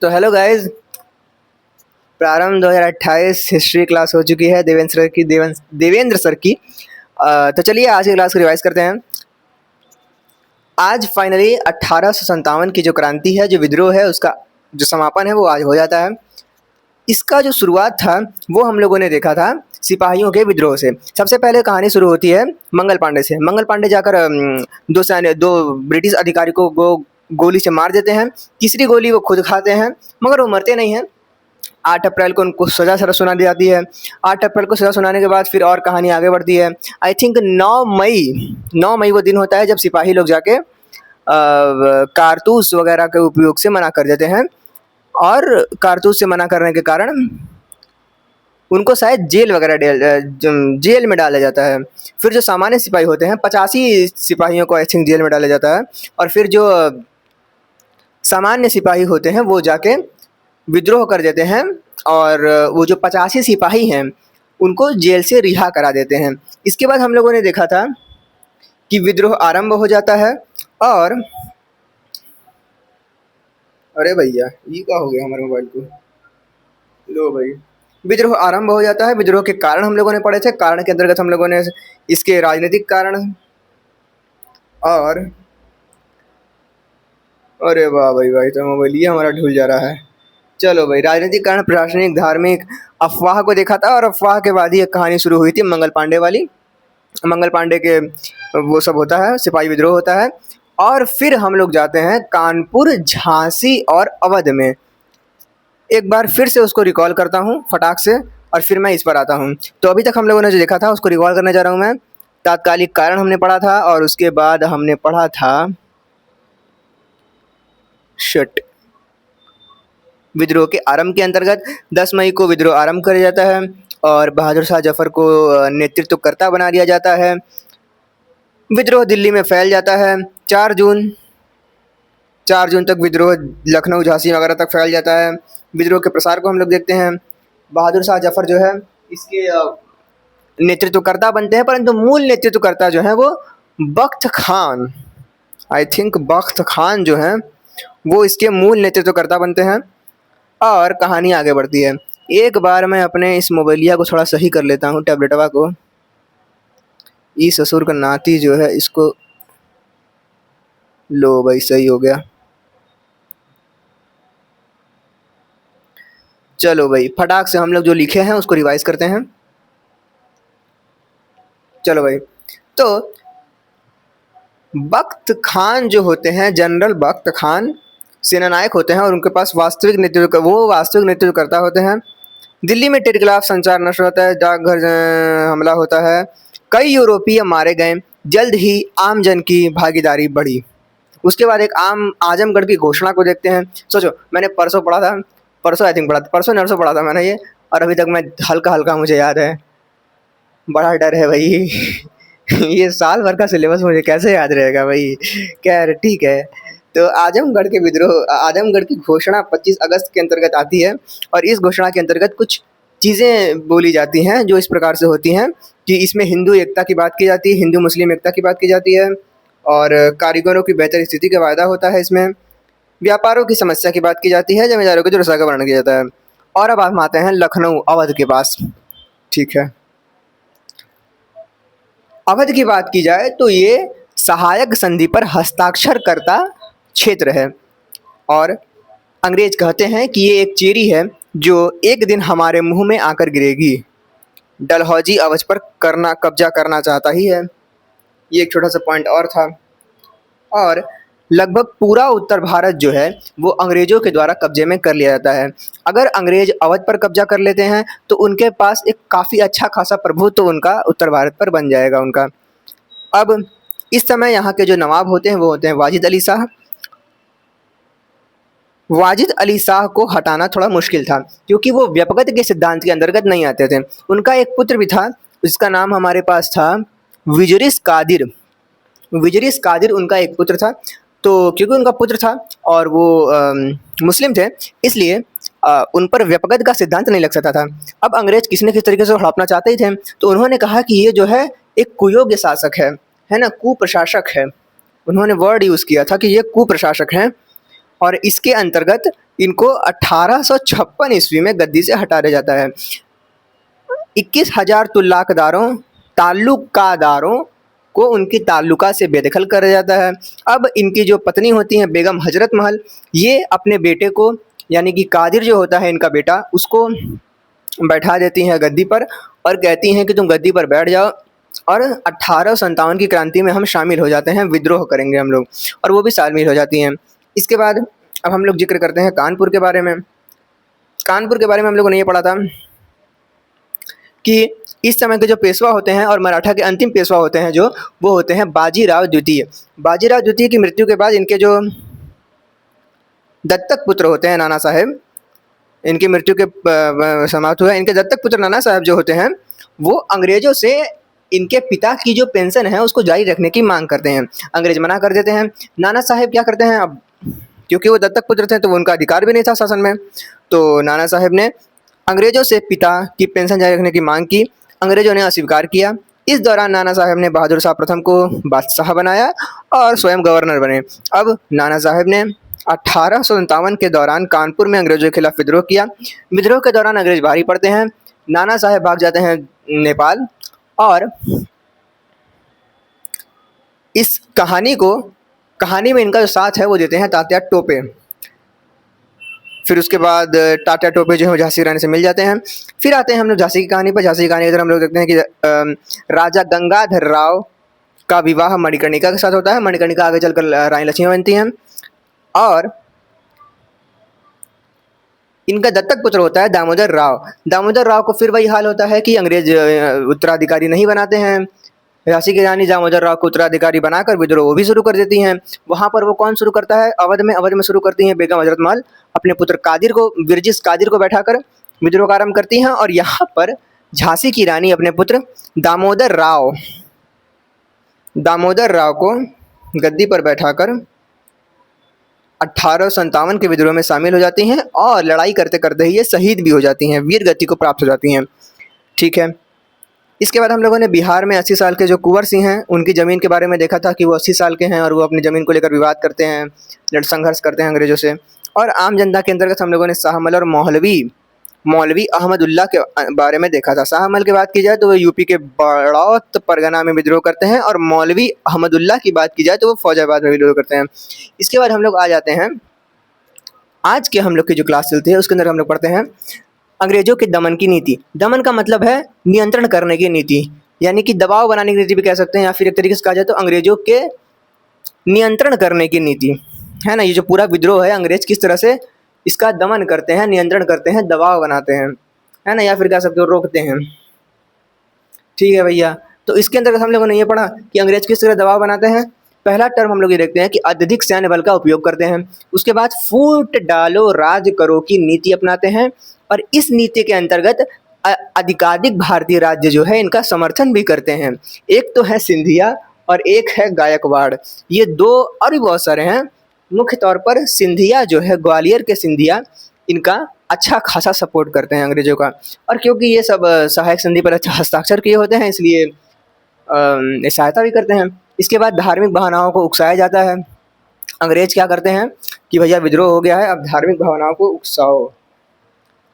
तो hello guys, प्रारंभ 2028 history class हो चुकी है देवेंद्र सर की। तो चलिए आज की क्लास को रिवाइज करते हैं। आज फाइनली 1857 की जो क्रांति है, जो विद्रोह है, उसका जो समापन है वो आज हो जाता है। इसका जो शुरुआत था वो हम लोगों ने देखा था सिपाहियों के विद्रोह से। सबसे पहले कहानी शुरू होती है मंगल पांडे से। मंगल पांडे जाकर दो ब्रिटिश अधिकारी को गोली से मार देते हैं। तीसरी गोली वो खुद खाते हैं, मगर वो मरते नहीं हैं। 8 अप्रैल को उनको सजा सुना दी जाती है। 8 अप्रैल को सजा सुनाने के बाद फिर और कहानी आगे बढ़ती है। आई थिंक 9 मई वो दिन होता है जब सिपाही लोग जाके कारतूस वगैरह के उपयोग से मना कर देते हैं, और कारतूस से मना करने के कारण उनको शायद जेल में डाला जाता है। फिर जो सामान्य सिपाही होते हैं 85 सिपाहियों को आई थिंक जेल में डाला जाता है, और फिर जो सामान्य सिपाही होते हैं वो जाके विद्रोह कर देते हैं, और वो जो 85 सिपाही हैं उनको जेल से रिहा करा देते हैं। इसके बाद हम लोगों ने देखा था कि विद्रोह आरंभ हो जाता है। और अरे भैया ये क्या हो गया हमारे मोबाइल को। लो भाई, विद्रोह आरंभ हो जाता है। विद्रोह के कारण हम लोगों ने पढ़े थे। कारण के अंतर्गत हम लोगों ने इसके राजनीतिक कारण, और अरे वाह भाई भाई, तो मोबाइल ये हमारा ढूल जा रहा है। चलो भाई, राजनीतिक कारण, प्रशासनिक, धार्मिक, अफवाह को देखा था, और अफवाह के बाद ही एक कहानी शुरू हुई थी मंगल पांडे वाली। मंगल पांडे के वो सब होता है, सिपाही विद्रोह होता है। और फिर हम लोग जाते हैं कानपुर, झांसी और अवध में। एक बार फिर से उसको रिकॉल करता हूँ फटाक से, और फिर मैं इस पर आता हूँ। तो अभी तक हम लोगों ने जो देखा था उसको रिकॉल करने जा रहा हूँ मैं। तात्कालिक कारण हमने पढ़ा था, और उसके बाद हमने पढ़ा था शट विद्रोह के आरंभ के अंतर्गत 10 मई को विद्रोह आरंभ किया जाता है, और बहादुर शाह जफर को नेतृत्वकर्ता बना दिया जाता है। विद्रोह दिल्ली में फैल जाता है। 4 जून तक विद्रोह लखनऊ, झांसी वगैरह तक फैल जाता है। विद्रोह के प्रसार को हम लोग देखते हैं। बहादुर शाह जफर जो है इसके नेतृत्वकर्ता बनते हैं, परंतु मूल नेतृत्वकर्ता जो है वो बख्त खान, आई थिंक बख्त खान जो हैं वो इसके मूल नेतृत्वकर्ता बनते हैं। और कहानी आगे बढ़ती है। एक बार मैं अपने इस मोबाइलिया को थोड़ा सही कर लेता हूँ, टैबलेटवा को। ई ससुर का नाती जो है इसको, लो भाई सही हो गया। चलो भाई, फटाक से हम लोग जो लिखे हैं उसको रिवाइज करते हैं। चलो भाई, तो बख्त खान जो होते हैं, जनरल बख्त खान सेनानायक होते हैं, और उनके पास वास्तविक नेतृत्वकर्ता होते हैं। दिल्ली में टेलीग्राफ संचार नष्ट होता है, डाकघर हमला होता है, कई यूरोपीय मारे गए। जल्द ही आमजन की भागीदारी बढ़ी। उसके बाद एक आजमगढ़ की घोषणा को देखते हैं। सोचो, मैंने परसों पढ़ा था, परसों आई थिंक पढ़ा था, परसों नरसों पढ़ा था मैंने ये, और अभी तक मैं हल्का हल्का मुझे याद है। बड़ा डर है भाई ये साल भर का सिलेबस मुझे कैसे याद रहेगा भाई। खैर ठीक है। तो आजमगढ़ की घोषणा 25 अगस्त के अंतर्गत आती है, और इस घोषणा के अंतर्गत कुछ चीज़ें बोली जाती हैं जो इस प्रकार से होती हैं कि इसमें हिंदू एकता की बात की जाती है, हिंदू मुस्लिम एकता की बात की जाती है, और कारीगरों की बेहतर स्थिति का वायदा होता है इसमें। व्यापारों की समस्या की बात की जाती है, जमींदारों के जुर्सा का वर्णन किया जाता है। और अब हम आते हैं लखनऊ, अवध के पास। ठीक है, अवध की बात की जाए तो ये सहायक संधि पर हस्ताक्षरकर्ता क्षेत्र है, और अंग्रेज कहते हैं कि ये एक चेरी है जो एक दिन हमारे मुंह में आकर गिरेगी। डलहौजी अवध पर कब्जा करना चाहता ही है। ये एक छोटा सा पॉइंट और था। और लगभग पूरा उत्तर भारत जो है वो अंग्रेजों के द्वारा कब्जे में कर लिया जाता है। अगर अंग्रेज अवध पर कब्जा कर लेते हैं तो उनके पास एक काफ़ी अच्छा खासा प्रभुत्व तो उनका उत्तर भारत पर बन जाएगा उनका। अब इस समय यहाँ के जो नवाब होते हैं वो होते हैं वाजिद अली शाह। वाजिद अली शाह को हटाना थोड़ा मुश्किल था, क्योंकि वो व्यपगत के सिद्धांत के अंतर्गत नहीं आते थे। उनका एक पुत्र भी था, जिसका नाम हमारे पास था विजरिस कादिर। विजरिस कादिर उनका एक पुत्र था। तो क्योंकि उनका पुत्र था और वो मुस्लिम थे, इसलिए उन पर व्यपगत का सिद्धांत नहीं लग सकता था। अब अंग्रेज किसी न किसी तरीके से हड़पना चाहते ही थे, तो उन्होंने कहा कि ये जो है एक कुयोग्य शासक है ना, कुप्रशासक है। उन्होंने वर्ड यूज़ किया था कि ये कुप्रशासक हैं, और इसके अंतर्गत इनको 1856 ईस्वी में गद्दी से हटा दिया जाता है। 21,000 ताल्लुकादारों को उनकी ताल्लुका से बेदखल कर दिया जाता है। अब इनकी जो पत्नी होती हैं बेगम हजरत महल, ये अपने बेटे को यानी कि कादिर जो होता है इनका बेटा, उसको बैठा देती हैं गद्दी पर और कहती हैं कि तुम गद्दी पर बैठ जाओ और 1857 की क्रांति में हम शामिल हो जाते हैं, विद्रोह करेंगे हम लोग, और वो भी शामिल हो जाती हैं। इसके बाद अब हम लोग जिक्र करते हैं कानपुर के बारे में। कानपुर के बारे में हम लोगों ने ये पढ़ा था कि इस समय के जो पेशवा होते हैं और मराठा के अंतिम पेशवा होते हैं जो, वो होते हैं बाजीराव द्वितीय। बाजीराव द्वितीय की मृत्यु के बाद इनके जो दत्तक पुत्र होते हैं नाना साहेब, इनकी मृत्यु के समाप्त हुआ, इनके दत्तक पुत्र नाना साहब जो होते हैं वो अंग्रेजों से इनके पिता की जो पेंशन है उसको जारी रखने की मांग करते हैं। अंग्रेज मना कर देते हैं। नाना साहेब क्या करते हैं, अब क्योंकि वो दत्तक पुत्र थे तो उनका अधिकार भी नहीं था शासन में, तो नाना साहेब ने अंग्रेजों से पिता की पेंशन जारी रखने की मांग की। अंग्रेजों ने अस्वीकार किया। इस दौरान नाना साहेब ने बहादुर शाह प्रथम को बादशाह बनाया और स्वयं गवर्नर बने। अब नाना साहेब ने 1857 के दौरान कानपुर में अंग्रेजों के खिलाफ विद्रोह किया। विद्रोह के दौरान अंग्रेज भारी पड़ते हैं। नाना साहेब भाग जाते हैं नेपाल और इस कहानी में इनका जो साथ है वो देते हैं तात्या टोपे। फिर उसके बाद तात्या टोपे जो है झांसी की रानी से मिल जाते हैं। फिर आते हैं हम लोग झांसी की कहानी पर। झांसी की कहानी इधर हम लोग देखते हैं कि राजा गंगाधर राव का विवाह मणिकर्णिका के साथ होता है। मणिकर्णिका आगे चलकर रानी लक्ष्मी बनती हैं और इनका दत्तक पुत्र होता है दामोदर राव। दामोदर राव को फिर वही हाल होता है कि अंग्रेज उत्तराधिकारी नहीं बनाते हैं। झांसी की रानी दामोदर राव को उत्तराधिकारी बनाकर विद्रोह वो भी शुरू कर देती हैं। वहाँ पर वो कौन शुरू करता है, अवध में शुरू करती हैं बेगम हजरत महल अपने पुत्र कादिर को, विरजिस कादिर को बैठाकर विद्रोह का आरंभ करती हैं। और यहाँ पर झांसी की रानी अपने पुत्र दामोदर राव को गद्दी पर बैठाकर 1857 के विद्रोह में शामिल हो जाती हैं और लड़ाई करते करते ही ये शहीद भी हो जाती हैं, वीर गति को प्राप्त हो जाती हैं। ठीक है, इसके बाद हम लोगों ने बिहार में 80 साल के जो कुंवर सिंह हैं उनकी ज़मीन के बारे में देखा था कि वो 80 साल के हैं और वो अपनी ज़मीन को लेकर विवाद करते हैं, संघर्ष करते हैं अंग्रेजों से। और आम जनता के अंतर्गत हम लोगों ने शाहमल और मौलवी अहमदुल्ला के बारे में देखा था। शाहमल की बात की जाए तो वो यूपी के बड़ौत परगना में विद्रोह करते हैं और मौलवी अहमदुल्ला की बात की जाए तो वो फौजाबाद में विद्रोह करते हैं। इसके बाद हम लोग आ जाते हैं आज के हम लोग की जो क्लास चलती है उसके अंदर हम लोग पढ़ते हैं अंग्रेजों के दमन की नीति। दमन का मतलब है नियंत्रण करने की नीति, यानी कि दबाव बनाने की नीति भी कह सकते हैं, या फिर एक तरीके से कहा जाए तो अंग्रेजों के नियंत्रण करने की नीति है ना। ये जो पूरा विद्रोह है अंग्रेज किस तरह से इसका दमन करते हैं, नियंत्रण करते हैं, दबाव बनाते हैं, है ना, या फिर कह सकते हो रोकते हैं। ठीक है भैया, तो इसके अंदर हम लोगों ने ये पढ़ा कि अंग्रेज किस तरह दबाव बनाते हैं। पहला टर्म हम लोग ये देखते हैं कि अत्यधिक सैन्य बल का उपयोग करते हैं। उसके बाद फूट डालो राज करो की नीति अपनाते हैं और इस नीति के अंतर्गत अधिकाधिक भारतीय राज्य जो है इनका समर्थन भी करते हैं। एक तो है सिंधिया और एक है गायकवाड़, ये दो और भी बहुत सारे हैं। मुख्य तौर पर सिंधिया जो है, ग्वालियर के सिंधिया, इनका अच्छा खासा सपोर्ट करते हैं अंग्रेजों का। और क्योंकि ये सब सहायक संधि पर हस्ताक्षर किए होते हैं इसलिए सहायता भी करते हैं। इसके बाद धार्मिक भावनाओं को उकसाया जाता है। अंग्रेज क्या करते हैं कि भैया विद्रोह हो गया है, अब धार्मिक भावनाओं को उकसाओ,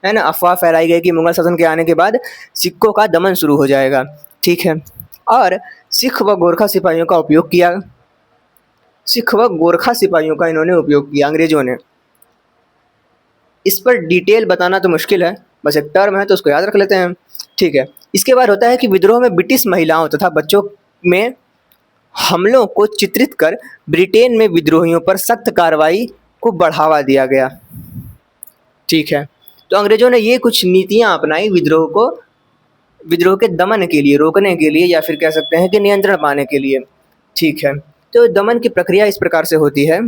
है ना। अफवाह फैलाई गई कि मुगल शासन के आने के बाद सिखों का दमन शुरू हो जाएगा। ठीक है, और सिख व गोरखा सिपाहियों का उपयोग किया। सिख व गोरखा सिपाहियों का इन्होंने उपयोग किया अंग्रेजों ने। इस पर डिटेल बताना तो मुश्किल है, बस एक टर्म है तो उसको याद रख लेते हैं। ठीक है, इसके बाद होता है कि विद्रोह में ब्रिटिश महिलाओं तथा बच्चों में हमलों को चित्रित कर ब्रिटेन में विद्रोहियों पर सख्त कार्रवाई को बढ़ावा दिया गया। ठीक है, तो अंग्रेजों ने ये कुछ नीतियां अपनाई विद्रोह के दमन के लिए, रोकने के लिए, या फिर कह सकते हैं कि नियंत्रण पाने के लिए। ठीक है, तो दमन की प्रक्रिया इस प्रकार से होती है,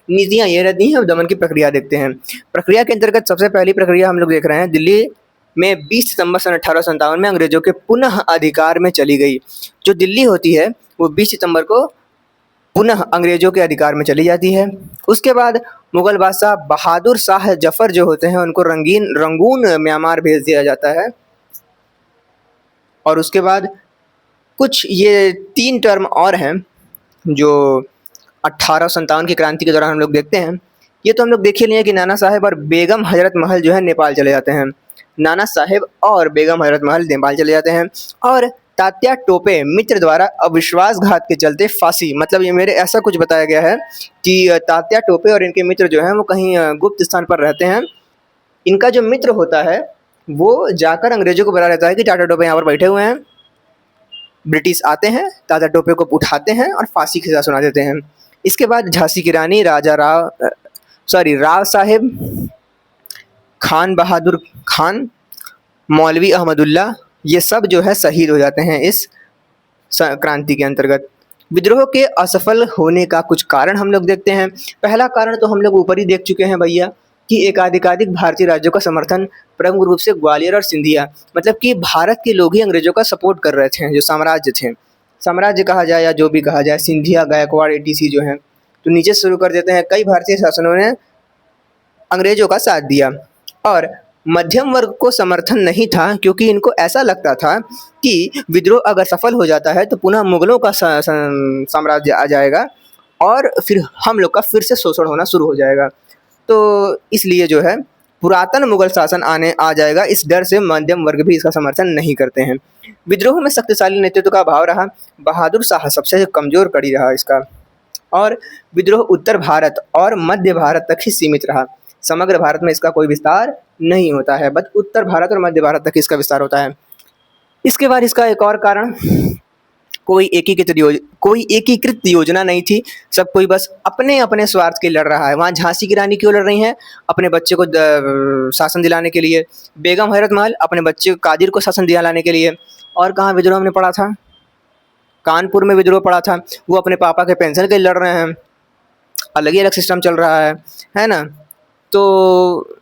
नीतियां ये रहती हैं। अब दमन की प्रक्रिया देखते हैं। प्रक्रिया के अंतर्गत सबसे पहली प्रक्रिया हम लोग देख रहे हैं दिल्ली में 20 सितंबर सन 1857 में अंग्रेजों के पुनः अधिकार में चली गई। जो दिल्ली होती है वो 20 सितंबर को पुनः अंग्रेजों के अधिकार में चली जाती है। उसके बाद मुगल बादशाह बहादुर शाह जफर जो होते हैं उनको रंगून म्यांमार भेज दिया जाता है। और उसके बाद कुछ ये 3 टर्म और हैं जो 1857 की क्रांति के दौरान हम लोग देखते हैं ये तो हम लोग देख ही लिए हैं कि नाना साहेब और बेगम हजरत महल जो है नेपाल चले जाते हैं। नाना साहेब और बेगम हजरत महल नेपाल चले जाते हैं। और तात्या टोपे मित्र द्वारा अविश्वासघात के चलते फांसी, मतलब ये मेरे ऐसा कुछ बताया गया है कि तात्या टोपे और इनके मित्र जो हैं वो कहीं गुप्त स्थान पर रहते हैं। इनका जो मित्र होता है वो जाकर अंग्रेजों को बुला लेता है कि टाटा टोपे यहाँ पर बैठे हुए हैं। ब्रिटिश आते हैं, तात्या टोपे को उठाते हैं और फांसी की सजा सुना देते हैं। इसके बाद झांसी की रानी राव साहेब, खान बहादुर खान, मौलवी अहमदुल्ला, ये सब जो है शहीद हो जाते हैं इस क्रांति के अंतर्गत। विद्रोह के असफल होने का कुछ कारण हम लोग देखते हैं। पहला कारण तो हम लोग ऊपर ही देख चुके हैं भैया कि एकाधिक भारतीय राज्यों का समर्थन, प्रमुख रूप से ग्वालियर और सिंधिया, मतलब कि भारत के लोग ही अंग्रेजों का सपोर्ट कर रहे थे। जो साम्राज्य थे, साम्राज्य कहा जाए या जो भी कहा जाए, सिंधिया, गायकवाड़, एटीसी जो हैं, तो नीचे शुरू कर देते हैं। कई भारतीय शासनों ने अंग्रेजों का साथ दिया और मध्यम वर्ग को समर्थन नहीं था, क्योंकि इनको ऐसा लगता था कि विद्रोह अगर सफल हो जाता है तो पुनः मुगलों का साम्राज्य आ जाएगा और फिर हम लोग का फिर से शोषण होना शुरू हो जाएगा। तो इसलिए जो है पुरातन मुगल शासन आ जाएगा, इस डर से मध्यम वर्ग भी इसका समर्थन नहीं करते हैं। विद्रोह में शक्तिशाली नेतृत्व का अभाव रहा। बहादुर शाह सबसे कमजोर कड़ी रहा इसका, और विद्रोह उत्तर भारत और मध्य भारत तक ही सीमित रहा। समग्र भारत में इसका कोई विस्तार नहीं होता है, बस उत्तर भारत और मध्य भारत तक इसका विस्तार होता है। इसके बाद इसका एक और कारण, कोई एकीकृत योजना नहीं थी। सब कोई बस अपने अपने स्वार्थ के लड़ रहा है। वहाँ झांसी की रानी क्यों लड़ रही हैं? अपने बच्चे को शासन दिलाने के लिए। बेगम हजरत महल अपने बच्चे कादिर को शासन दिलाने के लिए। और कहाँ विद्रोह हमने पढ़ा था? कानपुर में विद्रोह पड़ा था। वो अपने पापा के पेंशन के लिए लड़ रहे हैं। अलग ही अलग सिस्टम चल रहा है ना। तो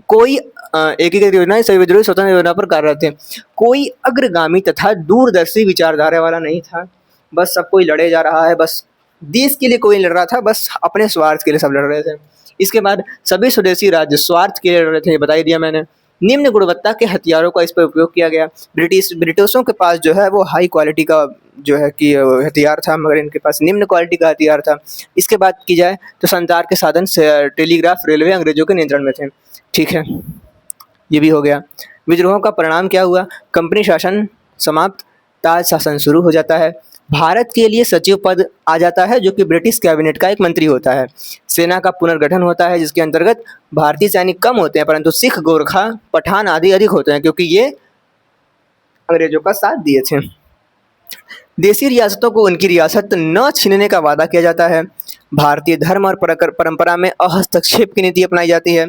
कोई एकीकृत योजना, सभी विद्रोही स्वतंत्र योजना पर कार्यरत थे। कोई अग्रगामी तथा दूरदर्शी विचारधारा वाला नहीं था। बस सब कोई लड़े जा रहा है, बस देश के लिए कोई लड़ रहा था, बस अपने स्वार्थ के लिए सब लड़ रहे थे। इसके बाद सभी स्वदेशी राज्य स्वार्थ के लिए लड़ रहे थे, बता ही दिया मैंने। निम्न गुणवत्ता के हथियारों का इस पर उपयोग किया गया। ब्रिटिशों के पास जो है वो हाई क्वालिटी का जो है कि हथियार था, मगर इनके पास निम्न क्वालिटी का हथियार था। इसके बात की जाए तो संचार के साधन से टेलीग्राफ, रेलवे अंग्रेजों के नियंत्रण में थे। ठीक है, ये भी हो गया। विद्रोह का परिणाम क्या हुआ? कंपनी शासन समाप्त, ताज शासन शुरू हो जाता है। भारत के लिए सचिव पद आ जाता है, जो कि ब्रिटिश कैबिनेट का एक मंत्री होता है। सेना का पुनर्गठन होता है, जिसके अंतर्गत भारतीय सैनिक कम होते हैं, परंतु सिख, गोरखा, पठान आदि अधिक होते हैं, क्योंकि ये अंग्रेजों का साथ दिए थे। देसी रियासतों को उनकी रियासत न छीनने का वादा किया जाता है। भारतीय धर्म और परंपरा में अहस्तक्षेप की नीति अपनाई जाती है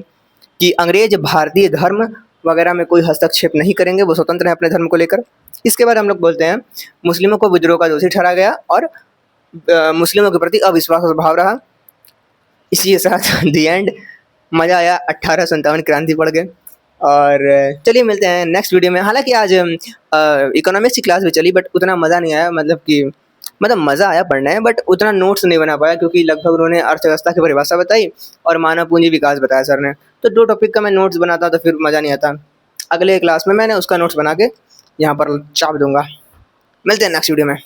कि अंग्रेज भारतीय धर्म वगैरह में कोई हस्तक्षेप नहीं करेंगे, वो स्वतंत्र है अपने धर्म को लेकर। इसके बाद हम लोग बोलते हैं मुस्लिमों को विद्रोह का दोषी ठहराया गया और मुस्लिमों के प्रति अविश्वास का भाव रहा। इसी के साथ दी एंड। मज़ा आया, 1857 क्रांति पड़ गए। और चलिए मिलते हैं नेक्स्ट वीडियो में। हालांकि आज इकोनॉमिक्स की क्लास भी चली, बट उतना मज़ा नहीं आया, मतलब मज़ा आया पढ़ने में, बट उतना नोट्स नहीं बना पाया, क्योंकि लगभग उन्होंने अर्थव्यवस्था की परिभाषा बताई और मानव पूंजी विकास बताया सर ने। तो 2 टॉपिक का मैं नोट्स बनाता तो फिर मज़ा नहीं आता। अगले क्लास में मैंने उसका नोट्स बना के यहाँ पर चाप दूंगा। मिलते हैं नेक्स्ट वीडियो में।